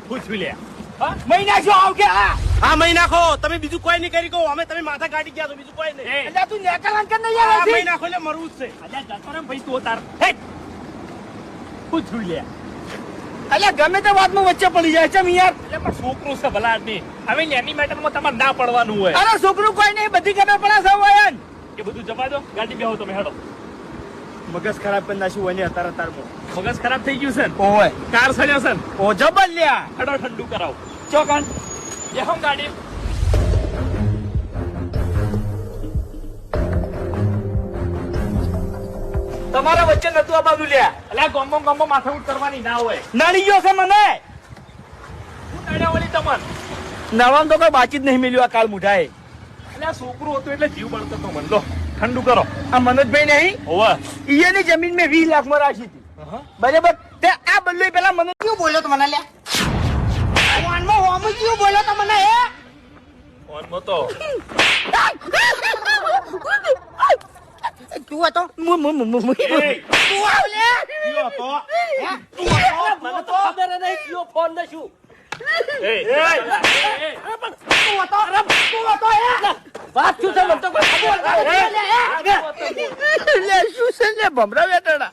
પૂછ્યું લે મહિના શું આવ કે હા મહિના ખો તમે બીજું કોઈ નહીં કરી કહો અમે તમે માથા કાઢી ગયા તો બીજું કોઈ નહીં એટલે તું નેકલાન કર નહીં આવે મહિના ખો એટલે મરવું જ છે અલ્યા જતો રે ભાઈ તું તાર પૂછ્યું લે અલ્યા ગમે તે વાતમાં વચ્ચે પડી જાય છે યાર એટલે પણ છોકરું છે ભલા આદમી હવે એની મેટરમાં તમારે ના પડવાનું હોય અરે છોકરું કોઈ નહીં બધી ખબર પડે છે હોય એ બધું જવા દો ગાડી બેહો તમે હેડો મગજ ખરાબ કરી નાખ્યું હોય ને અત્યારે મગજ ખરાબ થઈ ગયું છે ને ઓય કાર સડ્યો છે ને ઓ જબર લ્યા હેડો ઠંડુ કરાવો ચોકન બેહો ગાડી તમારા વચ્ચે નતું આ બાજુ લ્યા એટલે ગોમ્બો માથા ઉઠ કરવાની ના હોય નડી ગયો છે મને હું નડ્યા વળી તમને નડવાનું તો કોઈ બાકી જ નહીં મળ્યું આ કાળ મુઠાએ એટલે છોકરું હતું એટલે જીવ બળતો તો મન લો ઠંડુ કરો આ મનોજભાઈ નહીં હોવે ઈની જમીન મેં 20 લાખ માં રાખી હતી બરાબર તે આ બલ્લો પેલા મને ક્યું બોલ્યો તો મને લ્યા ફોનમાં હોમ ક્યું બોલ્યો તો મને હે ફોનમાં તો તું હતો તું આવ લે કયો તો તું મને તો ખબર નહીં કયો ફોન ન શું વાત શું છે મને તો ખબર લે શું છે લે ભમરા બેટાડા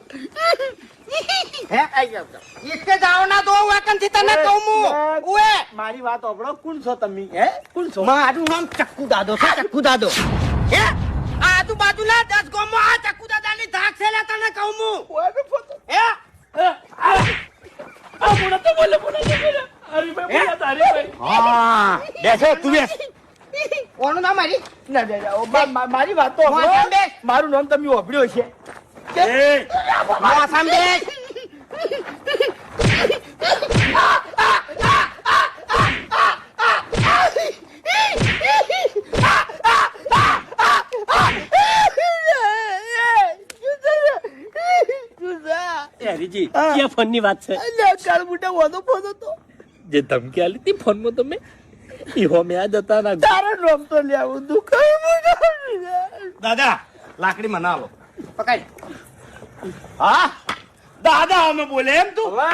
હે આઈ જાવ એટલે જાવ ના તો વાકનથી તને કહું હું ઓએ મારી વાત ઓબળો કોણ છો તમે હે કોણ છો મારું નામ ચક્કુ દાદો છે ચક્કુ દાદો હે આજુબાજુના 10 ગામમાં આ ચક્કુ દાદાની ધાક છે લે તને કહું હું ઓએ બે ફોટો હે આ બોલા તો બોલે અરે ભાઈ બોલા તારે ભાઈ હા બેસો તું બેસ કોનું નામ મારી ના મારી વાત તો મારું નામ તમે ઓભળ્યો છે ફોન ની વાત છે જે ધમકી આલી હતી ફોન માં તમે ઈહો મે આ જતા ના તારા નામ તો લેવું દાદા લાકડી માં ના લો પકડ હા દાદા અમે બોલે એમ તું હવે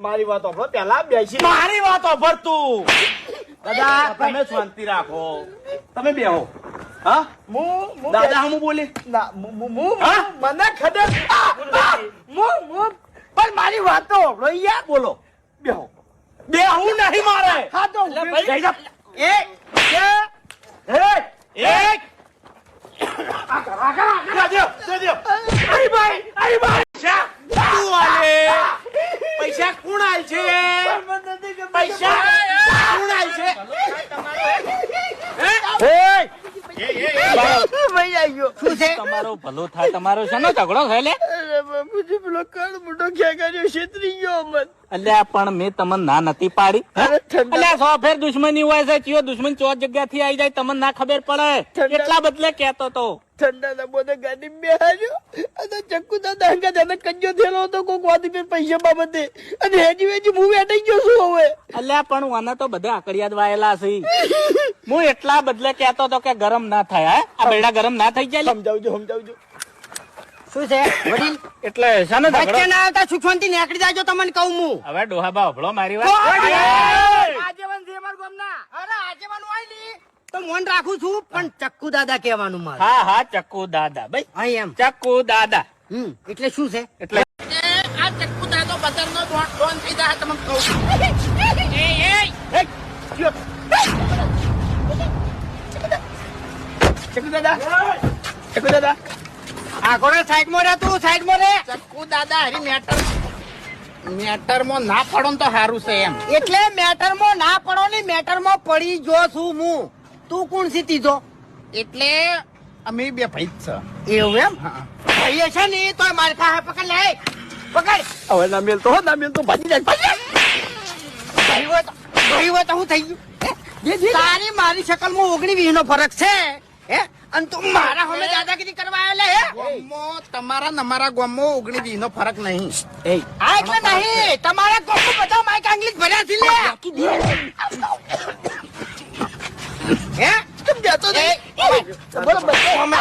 મારી વાત ઓફરો પેલા બેસી મારી વાત ઓફર તું દાદા તમે શાંતિ રાખો તમે બેહો હા દાદા હું બોલે ના મને ખબર પણ મારી વાત તો ઓફરો યાર બોલો બેહો બેહું નહીં મારે હા તો પૈસા કોણ આલ છે પૈસા કોણ આલ છે તમારો ભલો થાય તમારો છે ને ઝઘડો થાય લે પેલો કાળ મોટો ખેગાર્યો છેતરી ગયો મન અલ્યા પણ મેં તમને ના નથી પાડી અલ્યા સો ફેર દુશ્મની હોય છે ચિયો દુશ્મન 4 જગ્યાથી આવી જાય તમને ના ખબર પડે એટલા બદલે કેતો તો ઠંડા ના બોલે ગાડી બેહાર્યો અને ચક્કુ દાદા હંગા જને કંજો થયેલો હતો કોક વાદી પે પૈસા બાબતે અને હેજી વેજી હું બેઠી ગયો છું હવે અલ્યા પણ વાના તો બધા આકડિયાદ વાયેલા છે હું એટલા બદલે કેતો તો કે ગરમ ના થાય હે આ બેડા ગરમ ના થઈ જાય સમજાવજો શું છે વડીલ એટલે શાનો ઝઘડો ના આવતા સુખવંતી નીકળી જાજો તમને કહું હું હવે ડોહાબા હભળો મારી વાત આજેવન છે માર ગામના અરે આજેવન ઓઈલી તો મોન રાખું છું પણ ચક્કુ દાદા કહેવાનું મારે હા ચક્કુ દાદા ભાઈ હા એમ ચક્કુ દાદા એટલે શું છે એટલે આ ચક્કુ દાદો બજારનો ડોન થઈ જાય તમને કહું ચક્કુ દાદા આ કોને સાઈડ માં રે તું સાઈડ માં રે ચક્કુ દાદા હરી મેટર માં ના પડો તો સારું છે એમ એટલે મેટર માં ના પડો ને મેટર માં પડી જો છું હું તું કોણ સી તીજો એટલે અમે બે ભાઈ છે એવું એમ ભાઈ છે ને તો માર ખા પકડ લે પકડ હવે ના મેલ તો ભાજી જાય ભાઈ હોય તો હું થઈ ગયું તારી મારી શકલ માં 19-20 નો ફરક છે હે અને તું મારા હોમે દાદાગીરી કરવા આવેલા હે ગોમો તમારા નમારા ગોમો 19-20 નો ફરક નહીં આ એટલે નહીં તમારા ગોમો બધા માઈક ઇંગ્લિશ ભર્યા છે લે હે તું જાતો દે બોલો બધો હોમે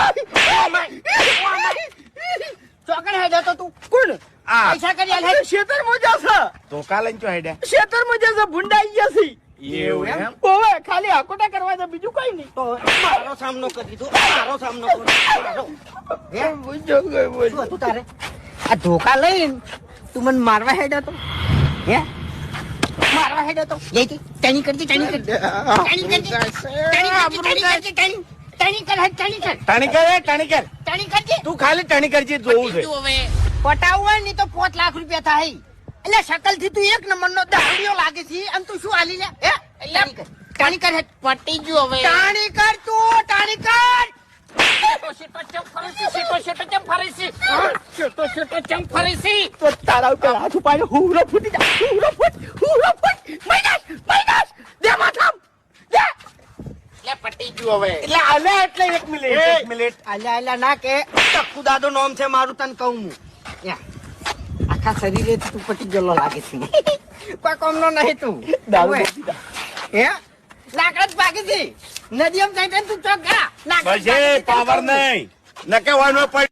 ચોકણ હે જાતો તું કોણ પૈસા કરી આલે શેતર મો જાસ ધોકા લઈને ચો હેડે શેતર મો જે છે ભૂંડાઈ ગયા છે. એવું એમ? ઓવે ખાલી હાકોટા કરવા છે બીજું કઈ નહીં. તો મારો સામનો કરી દીધો, મારો સામનો કરી દીધો. હે? પૂછો કઈ બોલ. શું હતું તારે? આ ધોકા લઈને તું મને મારવા હેડ્યો તો? હે? મારવા હેડ્યો તો? લેતી ટેણી કરતી, ટેણી કરતી. ટેણી કરતી, ટેણી કરતી, ટેણી. ટેણી કર, હે, ટેણી કર. ટાણી કર ટેણી કરજે. તું ખાલી ટાણી કરજે જોવું છે. પટાવવું હોય ને તો 5 લાખ રૂપિયા થાય. એટલે શકલ થી તું એક નંબર નો દારૂડિયો લાગે છે અને તું શું હાલી લે? હે? ટાણી કર, હે. પટી ગયો હવે ટાણી કર તું, ટાણી કર. તો તારા ઉપર હાથ ઉપાડ્યો હુરો ફૂટી જા. હુરો ફૂટ. માઇનસ. દે માથામ. દે. પટી ગયો હવે એટલે આલે એટલે એક મિનિટ અલ્યા ના કે ટક્કુ દાદો નામ છે મારું, તને કહું હું. યા. આખા શરીરે તું પટી ગયેલો લાગે છે. કોઈ કોમનો નહીં તું. દારૂ ઓય. પીતા. હે? લાકડા જ પાકી છે. નદીમ જાય તું ચોક ગા. પછી પાવર નહીં નકે વાનો પડ